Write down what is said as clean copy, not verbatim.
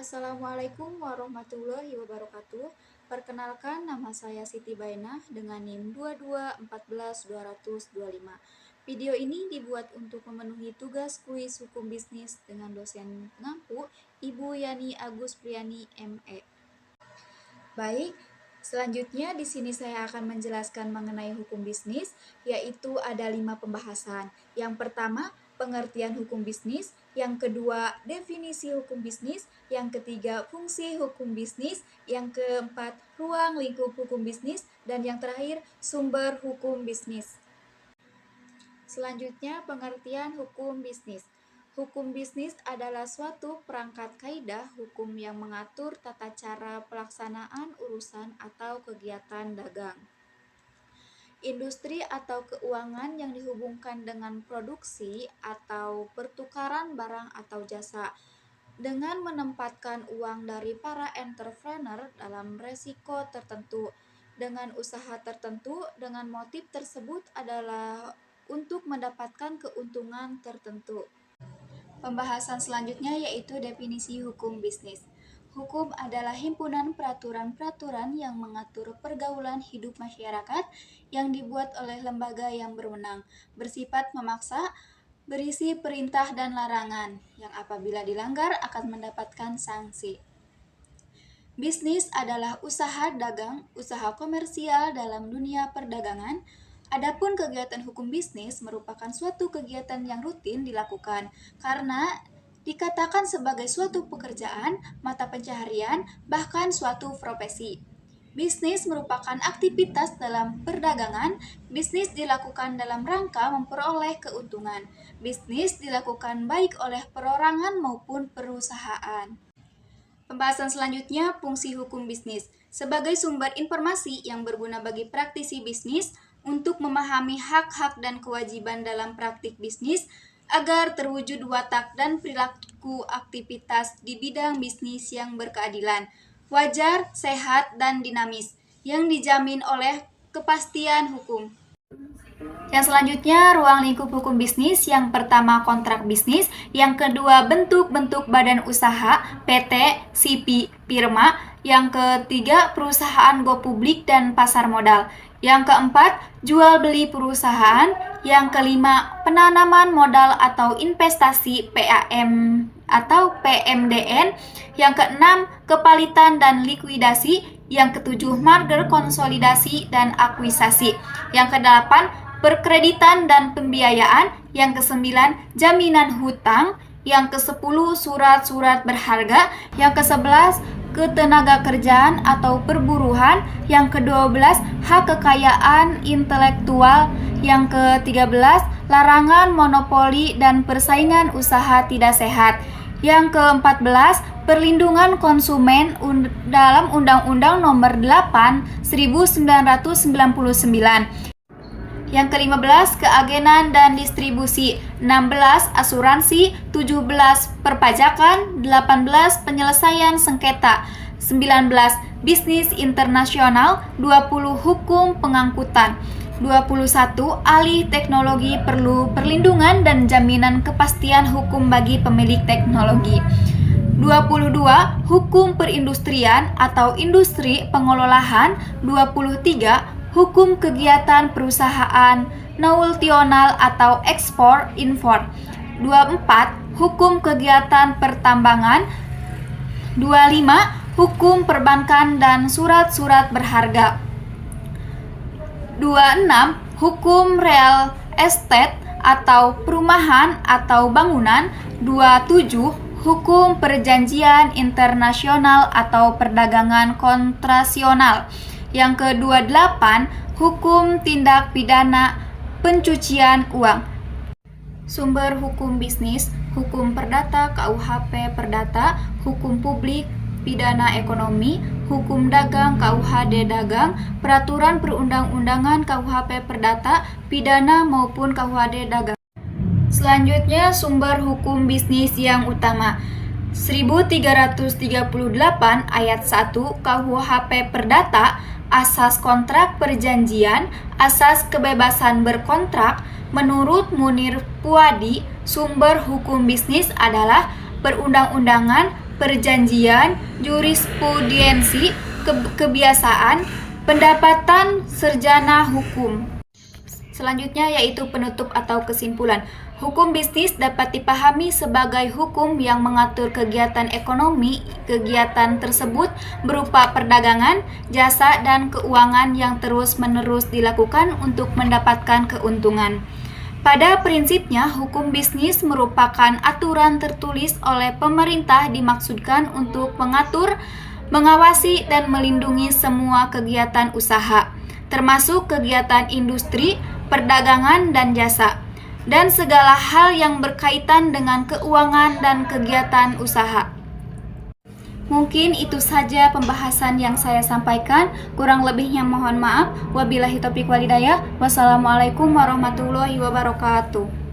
Assalamualaikum warahmatullahi wabarakatuh. Perkenalkan, nama saya Siti Bainah dengan NIM 2214225. Video ini dibuat untuk memenuhi tugas kuis hukum bisnis dengan dosen pengampu Ibu Yani Agus Priyani, ME. Baik, selanjutnya di sini saya akan menjelaskan mengenai hukum bisnis, yaitu ada 5 pembahasan. Yang pertama, pengertian hukum bisnis, yang kedua, definisi hukum bisnis, yang ketiga, fungsi hukum bisnis, yang keempat, ruang lingkup hukum bisnis, dan yang terakhir, sumber hukum bisnis. Selanjutnya, pengertian hukum bisnis. Hukum bisnis adalah suatu perangkat kaidah hukum yang mengatur tata cara pelaksanaan urusan atau kegiatan dagang, industri atau keuangan yang dihubungkan dengan produksi atau pertukaran barang atau jasa, dengan menempatkan uang dari para entrepreneur dalam resiko tertentu, dengan usaha tertentu, dengan motif tersebut adalah untuk mendapatkan keuntungan tertentu. Pembahasan selanjutnya yaitu definisi hukum bisnis. Hukum adalah himpunan peraturan-peraturan yang mengatur pergaulan hidup masyarakat yang dibuat oleh lembaga yang berwenang, bersifat memaksa, berisi perintah dan larangan, yang apabila dilanggar akan mendapatkan sanksi. Bisnis adalah usaha dagang, usaha komersial dalam dunia perdagangan. Adapun kegiatan hukum bisnis merupakan suatu kegiatan yang rutin dilakukan karena dikatakan sebagai suatu pekerjaan, mata pencaharian, bahkan suatu profesi. Bisnis merupakan aktivitas dalam perdagangan. Bisnis dilakukan dalam rangka memperoleh keuntungan. Bisnis dilakukan baik oleh perorangan maupun perusahaan. Pembahasan selanjutnya, fungsi hukum bisnis. Sebagai sumber informasi yang berguna bagi praktisi bisnis untuk memahami hak-hak dan kewajiban dalam praktik bisnis agar terwujud watak dan perilaku aktivitas di bidang bisnis yang berkeadilan, wajar, sehat, dan dinamis, yang dijamin oleh kepastian hukum. Yang selanjutnya, ruang lingkup hukum bisnis. Yang pertama, kontrak bisnis. Yang kedua, bentuk-bentuk badan usaha, PT, SIPI, firma. Yang ketiga, perusahaan go publik dan pasar modal. Yang keempat, jual beli perusahaan. Yang kelima, penanaman modal atau investasi, PAM atau PMDN. Yang keenam, kepalitan dan likuidasi. Yang ketujuh, merger, konsolidasi dan akuisisi. Yang kedelapan, perkreditan dan pembiayaan. Yang kesembilan, jaminan hutang. Yang kesepuluh, surat-surat berharga. Yang kesebelas, ketenaga kerjaan atau perburuhan. Yang ke-12, hak kekayaan intelektual. Yang ke-13, larangan monopoli dan persaingan usaha tidak sehat. Yang ke-14, perlindungan konsumen dalam Undang-Undang Nomor 8 1999. Yang ke-15, keagenan dan distribusi. 16, asuransi. 17, perpajakan. 18, penyelesaian sengketa. 19, bisnis internasional. 20, hukum pengangkutan. 21, alih teknologi perlu perlindungan dan jaminan kepastian hukum bagi pemilik teknologi. 22, hukum perindustrian atau industri pengolahan. 23, hukum kegiatan perusahaan nasional atau ekspor impor. 24, hukum kegiatan pertambangan. 25, hukum perbankan dan surat-surat berharga. 26, hukum real estate atau perumahan atau bangunan. 27, hukum perjanjian internasional atau perdagangan kontrasional. Yang ke-28, hukum tindak pidana pencucian uang. Sumber hukum bisnis, hukum perdata, KUHP Perdata, hukum publik, pidana ekonomi, hukum dagang, KUHD Dagang, peraturan perundang-undangan, KUHP Perdata, pidana maupun KUHD Dagang. Selanjutnya, sumber hukum bisnis yang utama. 1338 ayat 1 KUHP Perdata, asas kontrak perjanjian, asas kebebasan berkontrak. Menurut Munir Puadi, sumber hukum bisnis adalah perundang-undangan, perjanjian, jurisprudensi, kebiasaan, pendapatan sarjana hukum. Selanjutnya yaitu penutup atau kesimpulan. Hukum bisnis dapat dipahami sebagai hukum yang mengatur kegiatan ekonomi. Kegiatan tersebut berupa perdagangan, jasa, dan keuangan yang terus-menerus dilakukan untuk mendapatkan keuntungan. Pada prinsipnya, hukum bisnis merupakan aturan tertulis oleh pemerintah dimaksudkan untuk mengatur, mengawasi, dan melindungi semua kegiatan usaha, termasuk kegiatan industri, perdagangan, dan jasa, dan segala hal yang berkaitan dengan keuangan dan kegiatan usaha. Mungkin itu saja pembahasan yang saya sampaikan. Kurang lebihnya mohon maaf. Wabillahi taufiq wal hidayah. Wassalamualaikum warahmatullahi wabarakatuh.